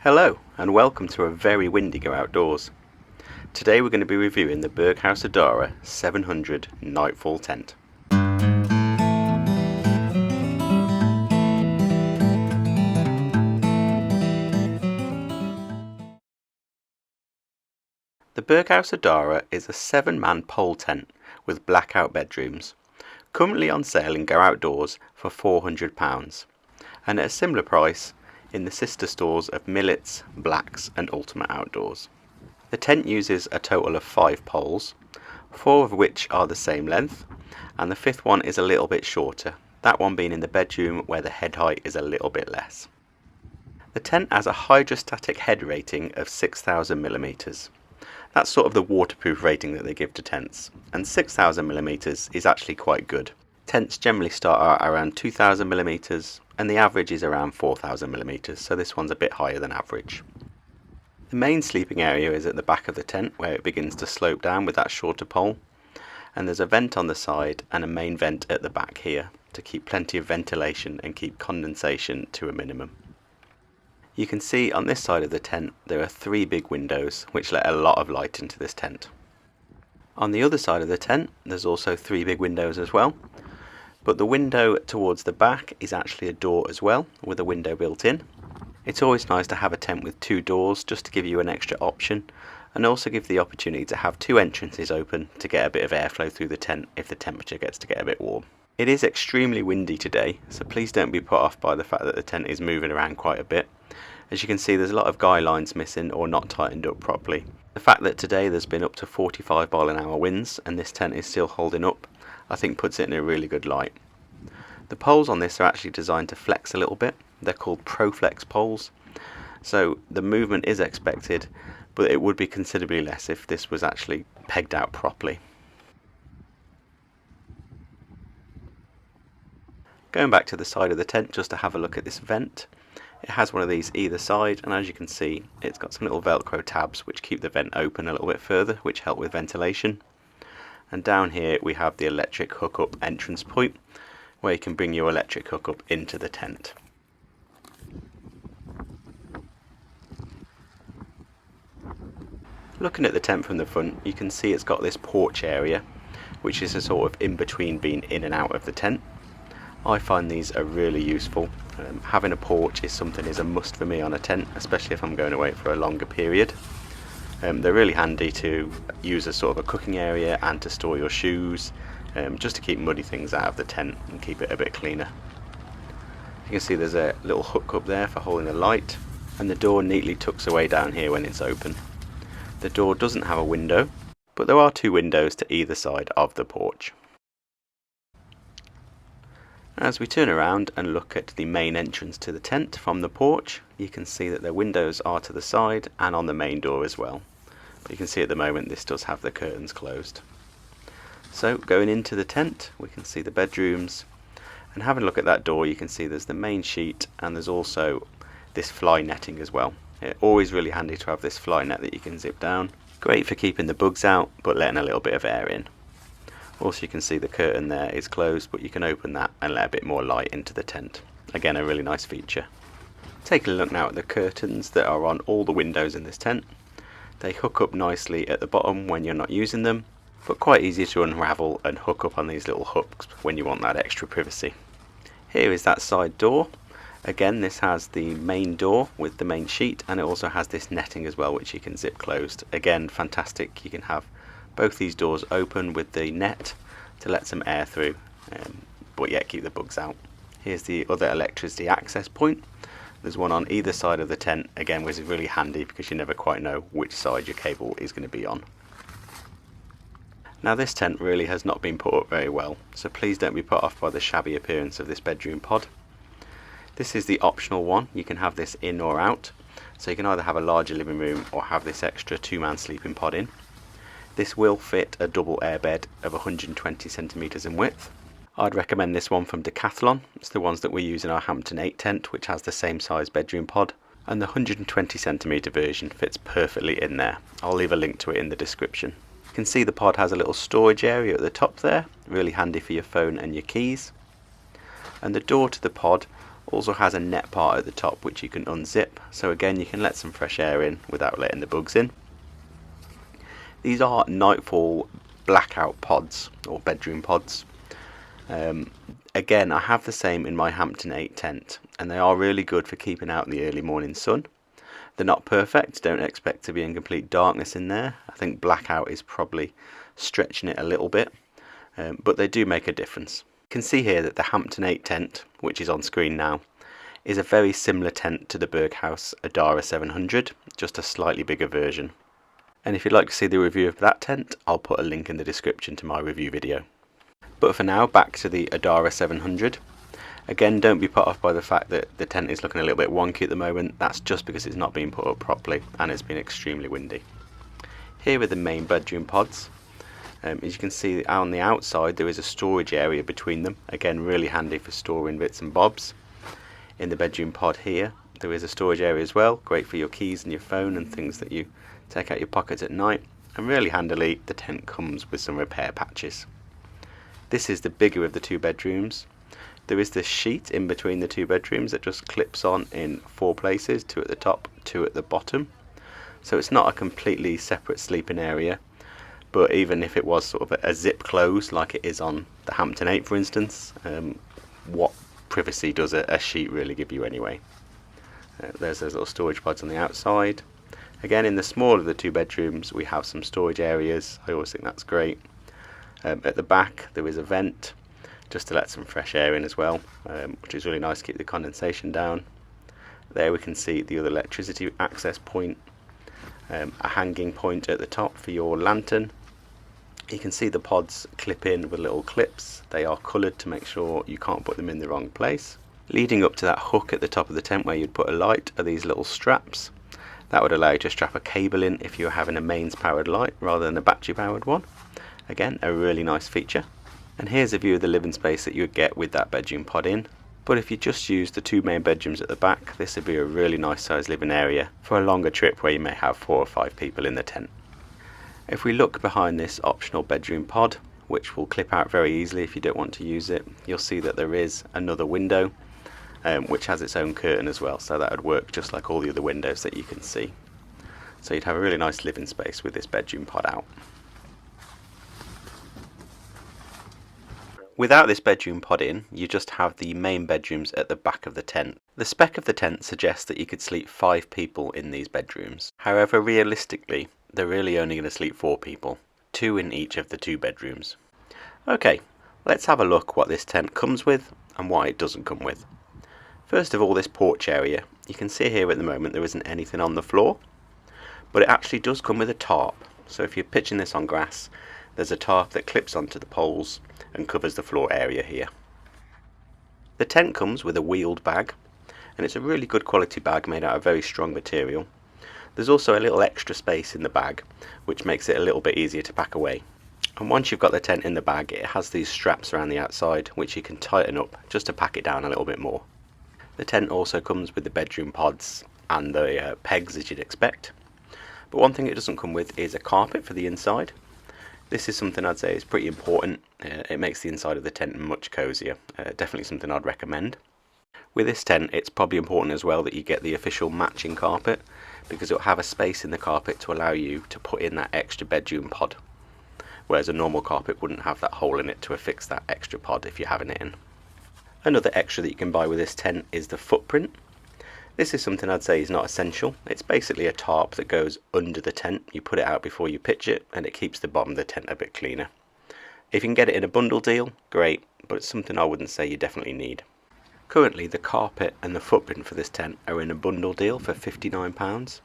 Hello and welcome to a very windy Go Outdoors. Today we're going to be reviewing the Berghaus Adhara 700 Nightfall tent. The Berghaus Adhara is a 7-man pole tent with blackout bedrooms, currently on sale in Go Outdoors for £400 and at a similar price in the sister stores of Millets, Blacks and Ultimate Outdoors. The tent uses a total of 5 poles, 4 of which are the same length and the 5th one is a little bit shorter, that one being in the bedroom where the head height is a little bit less. The tent has a hydrostatic head rating of 6,000mm. That's sort of the waterproof rating that they give to tents, and 6,000mm is actually quite good. Tents generally start out around 2,000mm and the average is around 4,000mm, so this one's a bit higher than average. The main sleeping area is at the back of the tent where it begins to slope down with that shorter pole, and there's a vent on the side and a main vent at the back here to keep plenty of ventilation and keep condensation to a minimum. You can see on this side of the tent there are 3 big windows which let a lot of light into this tent. On the other side of the tent there's also 3 big windows as well, but the window towards the back is actually a door as well with a window built in. It's always nice to have a tent with 2 doors just to give you an extra option and also give the opportunity to have 2 entrances open to get a bit of airflow through the tent if the temperature gets to get a bit warm. It is extremely windy today, so please don't be put off by the fact that the tent is moving around quite a bit. As you can see, there's a lot of guy lines missing or not tightened up properly. The fact that today there's been up to 45 mph winds and this tent is still holding up, I think puts it in a really good light. The poles on this are actually designed to flex a little bit. They're called ProFlex poles, so the movement is expected, but it would be considerably less if this was actually pegged out properly. Going back to the side of the tent just to have a look at this vent. It has one of these either side, and as you can see it's got some little velcro tabs which keep the vent open a little bit further, which help with ventilation. And down here we have the electric hookup entrance point where you can bring your electric hookup into the tent. Looking at the tent from the front, you can see it's got this porch area which is a sort of in between being in and out of the tent. I find these are really useful. Having a porch is a must for me on a tent, especially if I'm going away for a longer period. They're really handy to use as sort of a cooking area and to store your shoes, just to keep muddy things out of the tent and keep it a bit cleaner. You can see there's a little hook up there for holding the light, and the door neatly tucks away down here when it's open. The door doesn't have a window, but there are 2 windows to either side of the porch. As we turn around and look at the main entrance to the tent from the porch, you can see that the windows are to the side and on the main door as well. But you can see at the moment this does have the curtains closed. So going into the tent we can see the bedrooms, and having a look at that door you can see there's the main sheet and there's also this fly netting as well. It's always really handy to have this fly net that you can zip down. Great for keeping the bugs out but letting a little bit of air in. Also you can see the curtain there is closed, but you can open that and let a bit more light into the tent. Again, a really nice feature. Taking a look now at the curtains that are on all the windows in this tent. They hook up nicely at the bottom when you're not using them, but quite easy to unravel and hook up on these little hooks when you want that extra privacy. Here is that side door. Again, this has the main door with the main sheet, and it also has this netting as well which you can zip closed. Again, fantastic. You can have both these doors open with the net to let some air through, but yet keep the bugs out. Here's the other electricity access point. There's one on either side of the tent, again, which is really handy because you never quite know which side your cable is going to be on. Now this tent really has not been put up very well, so please don't be put off by the shabby appearance of this bedroom pod. This is the optional one. You can have this in or out, so you can either have a larger living room or have this extra 2-man sleeping pod in. This will fit a double airbed of 120cm in width. I'd recommend this one from Decathlon. It's the ones that we use in our Hampton 8 tent, which has the same size bedroom pod, and the 120cm version fits perfectly in there. I'll leave a link to it in the description. You can see the pod has a little storage area at the top there, really handy for your phone and your keys. And the door to the pod Also has a net part at the top which you can unzip, so again you can let some fresh air in without letting the bugs in. These are Nightfall blackout pods, or bedroom pods. Again, I have the same in my Hampton 8 tent, and they are really good for keeping out in the early morning sun. They're not perfect, don't expect to be in complete darkness in there. I think blackout is probably stretching it a little bit, but they do make a difference. You can see here that the Hampton 8 tent, which is on screen now, is a very similar tent to the Berghaus Adhara 700, just a slightly bigger version. And if you'd like to see the review of that tent, I'll put a link in the description to my review video. But for now, back to the Adhara 700. Again, don't be put off by the fact that the tent is looking a little bit wonky at the moment. That's just because it's not being put up properly and it's been extremely windy. Here are the main bedroom pods. As you can see on the outside, there is a storage area between them. Again, really handy for storing bits and bobs. In the bedroom pod here, there is a storage area as well. Great for your keys and your phone and things that you take out your pockets at night. And really handily, the tent comes with some repair patches. This is the bigger of the two bedrooms. There is this sheet in between the two bedrooms that just clips on in 4 places, 2 at the top, 2 at the bottom. So it's not a completely separate sleeping area, but even if it was sort of a zip close like it is on the Hampton 8 for instance, what privacy does a sheet really give you anyway? There's those little storage pods on the outside. Again, in the smaller of the two bedrooms we have some storage areas. I always think that's great. At the back there is a vent just to let some fresh air in as well, which is really nice to keep the condensation down. There we can see the other electricity access point, a hanging point at the top for your lantern. You can see the pods clip in with little clips. They are coloured to make sure you can't put them in the wrong place. Leading up to that hook at the top of the tent where you'd put a light are these little straps. That would allow you to strap a cable in if you're having a mains powered light rather than a battery powered one. Again, a really nice feature. And here's a view of the living space that you would get with that bedroom pod in. But if you just use the 2 main bedrooms at the back, this would be a really nice sized living area for a longer trip where you may have 4 or 5 people in the tent. If we look behind this optional bedroom pod, which will clip out very easily if you don't want to use it, you'll see that there is another window which has its own curtain as well, so that would work just like all the other windows that you can see. So you'd have a really nice living space with this bedroom pod out. Without this bedroom pod in, you just have the main bedrooms at the back of the tent. The spec of the tent suggests that you could sleep 5 people in these bedrooms. However, realistically, they're really only going to sleep 4 people, 2 in each of the 2 bedrooms. Okay, let's have a look what this tent comes with and what it doesn't come with. First of all, this porch area. You can see here at the moment there isn't anything on the floor, but it actually does come with a tarp. So if you're pitching this on grass, there's a tarp that clips onto the poles and covers the floor area here. The tent comes with a wheeled bag, and it's a really good quality bag made out of very strong material. There's also a little extra space in the bag, which makes it a little bit easier to pack away. And once you've got the tent in the bag, it has these straps around the outside, which you can tighten up just to pack it down a little bit more. The tent also comes with the bedroom pods and the pegs as you'd expect. But one thing it doesn't come with is a carpet for the inside. This is something I'd say is pretty important. It makes the inside of the tent much cozier. Definitely something I'd recommend. With this tent, it's probably important as well that you get the official matching carpet, because it'll have a space in the carpet to allow you to put in that extra bedroom pod, whereas a normal carpet wouldn't have that hole in it to affix that extra pod if you're having it in. Another extra that you can buy with this tent is the footprint. This is something I'd say is not essential. It's basically a tarp that goes under the tent. You put it out before you pitch it, and it keeps the bottom of the tent a bit cleaner. If you can get it in a bundle deal, great, but it's something I wouldn't say you definitely need. Currently, the carpet and the footprint for this tent are in a bundle deal for £59.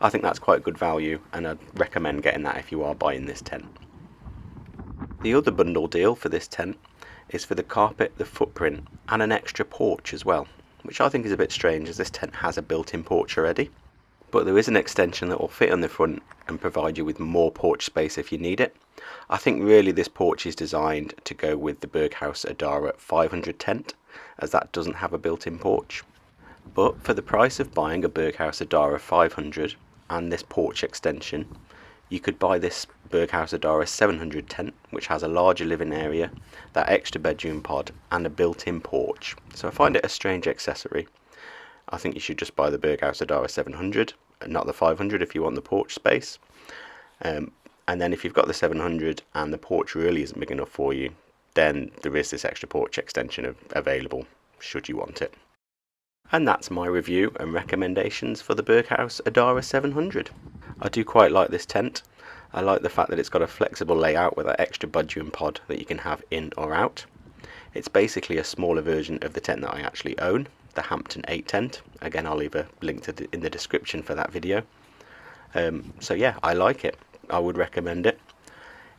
I think that's quite good value, and I'd recommend getting that if you are buying this tent. The other bundle deal for this tent is for the carpet, the footprint, and an extra porch as well, which I think is a bit strange as this tent has a built-in porch already. But there is an extension that will fit on the front and provide you with more porch space if you need it. I think really this porch is designed to go with the Berghaus Adhara 500 tent, as that doesn't have a built-in porch. But for the price of buying a Berghaus Adhara 500 and this porch extension, You could buy this Berghaus Adhara 700 tent, which has a larger living area, that extra bedroom pod, and a built-in porch. So I find it a strange accessory. I think you should just buy the Berghaus Adhara 700, and not the 500 if you want the porch space. And then if you've got the 700 and the porch really isn't big enough for you, then there is this extra porch extension available, should you want it. And that's my review and recommendations for the Berghaus Adhara 700. I do quite like this tent. I like the fact that it's got a flexible layout with that extra bedroom pod that you can have in or out. It's basically a smaller version of the tent that I actually own, the Hampton 8 tent. Again, I'll leave a link in the description for that video. So yeah, I like it. I would recommend it.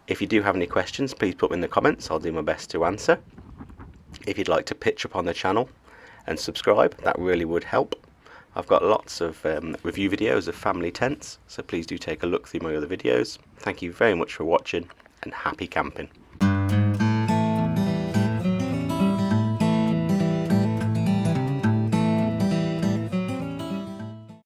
If you do have any questions, please put them in the comments. I'll do my best to answer. If you'd like to pitch up on the channel and subscribe, that really would help. I've got lots of review videos of family tents, so please do take a look through my other videos. Thank you very much for watching, and happy camping.